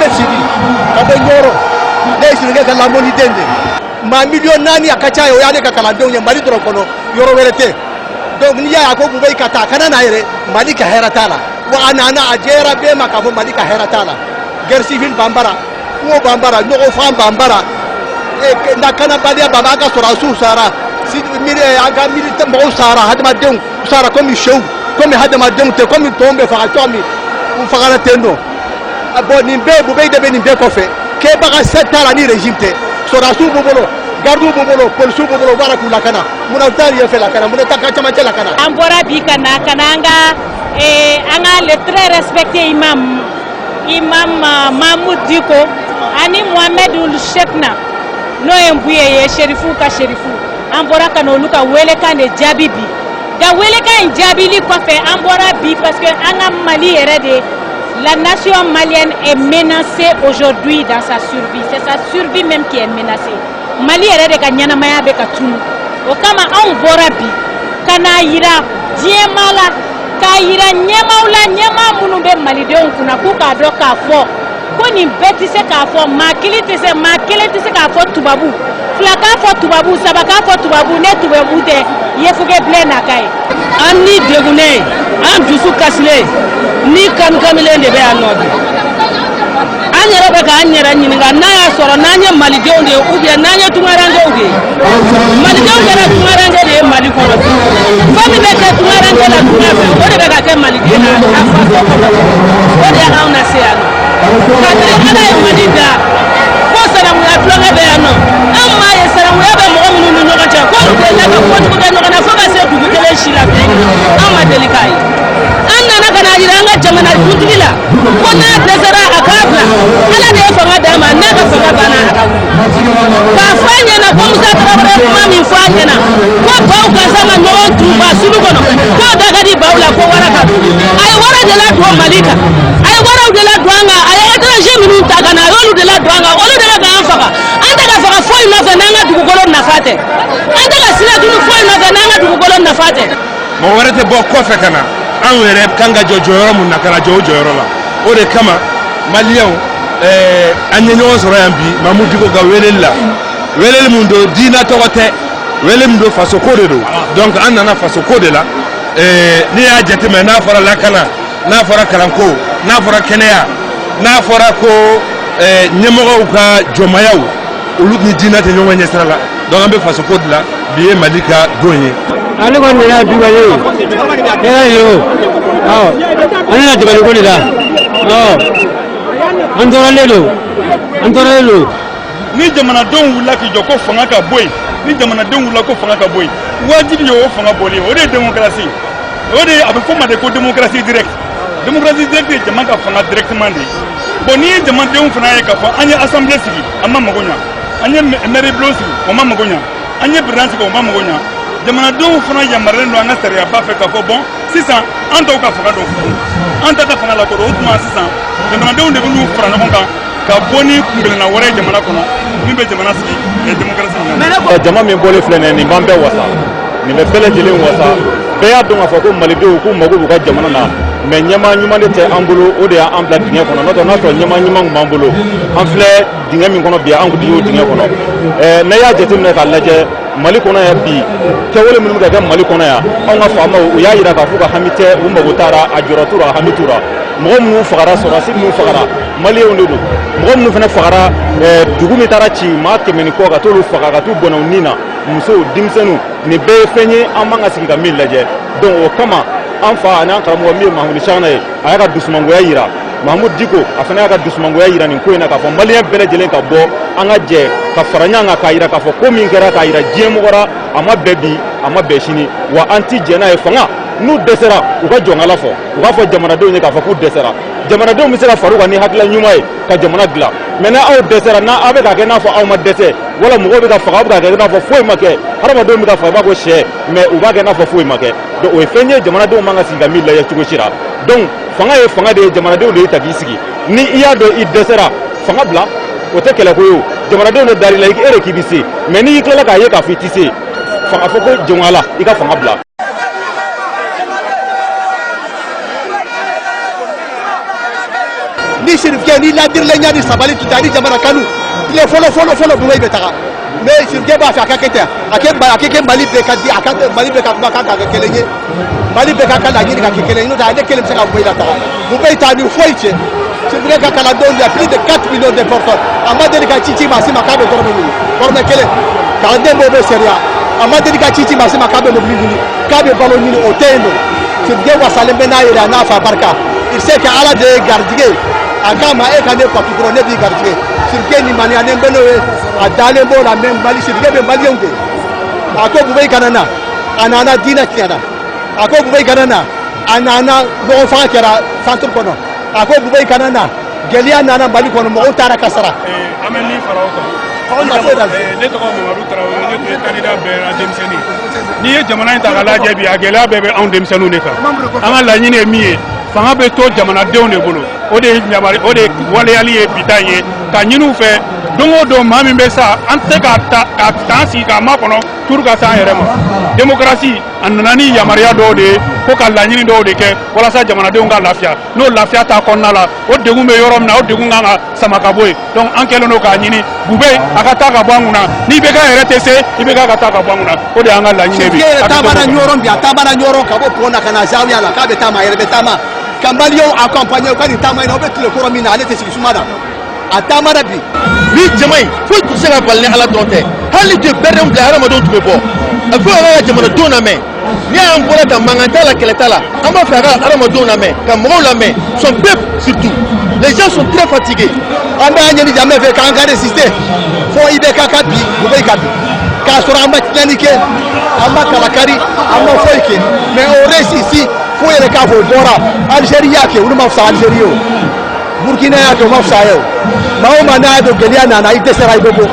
Mohamed Sidi Kabengoro ne ka lamoni dende ma million nani akacha yo yale ka kala donye mali dro kono yoro welete donc ni ya ko bubay kata kana na yere mali ka heratala wa anana ajera be makafo mali ka heratala guerre civile bambara wo bambara no fam bambara e na kana balia baba ka sura su sara si mire aga milite mo sara hadma dem sara comme show comme hadma dem te comme tombe fa tomi ou fa tendo abo ni be bubay de be ni be ko fe ke baga setala ni régime te sura su bobolo gardu bobolo polisu bobolo bara kula kana muna tari ya fela kana muna takachama la kana ambora bi kana kananga anga le très respecté imam Mahmoud Diko ani Mohamed ul Shekna no embuye ye sherifu ka sherifu ambora kana luka wele kane jabibi da wele kan jabili ko fe ambora bi parce que anga Mali de la nation malienne est menacée aujourd'hui dans sa survie. C'est sa survie même qui est menacée. Mali est de Kanyana Maya Bekatun. Au Kama on Borabi, Kanaïra, Diemala, Kaïra, Nyamaula, Nyama Munube Malidon, Kunakuka, Doka, Fo. Koni Betty Sekafo, Makilite Sekafo, Tubabu. Flaka Fo Tubabu, Sabaka Fo Tubabu, Netubabu, Yefuge Blenakai. Anni Degune, Am Jusu Kasle. Ni kamile de be anobi anyere be ka anyere nyinga na ya soro na anya malide onde ubia na anya tumaranje uge malide onde na tumaranje de mali ko fami be ka tumaranje la tumaranje ode be ka ke malide na afa ko ode ha una se ano kadre ala e malida ko sara mu ya tuanga be ano amma ya sara mu ya be mo munu no ka ko de la ka ko ko no na fa ba se du tele shila be amma delikai anna na kana jiranga jamana kutila kona desera akabla ala de fanga dama na ka fanga bana ka fanya na ko musa trabre mami fanya na ko bau ka sama no tuba sulu kono ko daga di baula ko waraka ay wara de la do malika ay wara de la doanga ay étranger minu taga na yolu de la doanga olu de la ga fanga anda ka fanga foi no fa nanga du golo na fate anda ka sila du foi no fa nanga du golo na fate mo warate bo ko fe kana an were kanga jojo mun nakara jojo la o de kama malion anyenyo soro yambi Mahmoud Diko ga welel mun do dina to wote welel mun do faso ko de do donc an nana faso ko de la ni ya jati me na fara la kana na fara kalanko na fara kenea na fara ko nyemogo ka jomayaw ulu ni dina te nyonga nyesra la donc ambe faso ko de la biye malika gonye ale ko ni na duwale yo ani na duwale ko ni da antorelo ni jamana don wula ki joko fanga ka boy ni jamana don wula ko fanga ka boy wajibi yo fanga boli o de démocratie o de abe foma de ko démocratie direct jamana ka fanga directement de bon ni jamana don fana ya ka fa anya assemblée sigi amma magonya anya maire blosi o mamma magonya anya branche ko mamma magonya jamana don fana ya marendo anga sariya ba fe ka fo bon 600 anta ka fanga don anta ka fanga la ko o tuma 600 jamana don de bunu fara non ka boni kumbelena wara jamana kono min be jamana sigi e démocratie jama min bole flene ni mambe wasa ni be bele jelen wasa be ya don afako malido ku mago bu ka jamana na me nyama nyuma de te ambulo o de ya ambla dinge kono no to nyama nyuma mambulo en fle dinge min kono biya an ku diyo dinge kono na ya jetim ne ka laje mali kono ya bi kewole min ga mali kono ya on ga fama o ya yira ka fuka hamite o mago tara ajuratura hamitura mo mu fagara sorasi mu fagara mali on do mo mu fana fagara dugu mi tara ci ma kemeni ko ga to lu fagara tu bona nina muso dimsenu ni be fenye amanga sigi ka mil laje donc o kama an fa nan karamo mi Mahmoud Shana aya ka dusmango ya yira Mahmoud Diko afana ka dusmango ya yira ni ko ina ka fo malien bele jelen ka bo anga je ka faranya nga ka yira ka fo ko min kera ka yira jemo gora ama bebi ama beshini wa anti jena e fanga nu desera u ka jongala fo u ka fo jamana do ni ka fo ku desera jamana do mi sera faruka ni hakla nyumay ka jamana gla mena aw desera na abe ka ke na fo aw ma dese wala mo be ka faga ka ke na fo foi make harama do mi ka fa ba ko she me u ba ke na fo foi make do o fenye jamana do manga siga milla ya tugo shira donc fanga e fanga de jamana do le tagi sigi ni iya do i desera fanga bla o te kala ko yo jamana do no dari la ki ere ki bisi me ni kala ka ye ka fitise fanga fo ko jongala i ka fanga bla ni sirifkɛ ni ladirilen ni sabali tuta ni jamana kanu tile fɔlɔ Bubey bɛ taga mais sirifkɛ b'a fɛ a ka kɛ ten a kɛ Mali bɛɛ ka di a ka Mali bɛɛ ka kuma kan ka kɛ kelen ye Mali bɛɛ ka kan laɲini ka kɛ kelen ye n'o tɛ ale kelen bɛ se ka Bubey lataga Bubey t'a ni foyi cɛ sirifkɛ ka kalandenw il y a plus de 4 millions de personnes a ma deli ka ci maa si ma k'a bɛ dɔrɔmɛ ɲini dɔrɔmɛ kelen kalanden dɔw bɛ sariya a ma deli ka ci maa si ma k'a bɛ mobili ɲini k'a bɛ balo ɲini o tɛ yen nɔ sirifkɛ wasalen bɛ n'a yɛrɛ a n'a fa barika il sait que ala de ye garijɛgɛ a k'a ma e ka ne patu dɔrɔn ne b'i garijɛgɛ sirifkɛ nin maniyalen bɛ n'o ye a dalen b'o la mais Mali sirifkɛ bɛ maliyɛnw de a ko Bubey kana na a nana diinɛ tiɲɛna a ko Bubey kana na a nana ɲɔgɔn fanga kɛra centre kɔnɔ a ko Bubey kana na gɛlɛya nana Mali kɔnɔ mɔgɔw taara ka sara. An bɛ min fara o kan. Ne tɔgɔ Mamadu Tarawele ne tun ye candidat bɛɛ denmisɛnnin n'i ye jamana in ta k'a lajɛ bi a gɛlɛya bɛɛ bɛ anw denmisɛnninw de kan an ka laɲini ye min ye fanga bɛ to jamanadenw de bolo o de ye waleyali ye bi ta ye ka ɲini u fɛ don o don maa min bɛ sa an tɛ se ka t'an sigi k'a makɔnɔ turu ka s'an yɛrɛ ma démocratie a nana ni yamaruya dɔw de ye ko ka laɲini dɔw de kɛ walasa jamanadenw ka lafiya n'o lafiya t'a kɔnɔna la o degun bɛ yɔrɔ min na o degun kan ka sama ka bɔ yen donc an kɛlen don k'a ɲini Bubey a ka taa ka bɔ an kunna n'i bɛ k'a yɛrɛ tɛ se i bɛ k'a ka taa ka bɔ an kunna o de y'an ka laɲini bi. Sirifkɛ yɛrɛ taamana ɲɔrɔn bi a taamana ɲɔrɔn ka bɔ pont na ka na Zawiya la k'a bɛ taama a yɛrɛ bɛ taama ka maliyɛnw accompagner u ka nin taama in na o bɛ tile kɔrɔ min na ale tɛ sigi suma na a taamana bi. Ni jama in foyi tun tɛ se ka bali ni ala dɔn tɛ hali ni tun ye bɛrɛdenw bila hadamadenw tun bɛ bɔ a fo a ka jamanadenw lamɛn n'i y'an bɔra tan mankan t'a la kɛlɛ t'a la an b'a fɛ a ka hadamadenw lamɛn ka mɔgɔw lamɛn son peuple surtout les gens sont très fatigués. an bɛ an ɲini jamana fɛ k'an ka résister fo IBK ka bi Bubey ka bi k'a sɔrɔ an ma tiɲɛni kɛ an ma kalakari an ma foyi kɛ mais on reste ici fo yɛrɛ k'a fɔ o bɔra Algérie y'a kɛ olu ma fisa Algérie ye o Burkina y'a kɛ o ma fisa ye o maa o maa n'a y'a dɔn gɛlɛya nana i dɛsɛra i bɛ bɔ.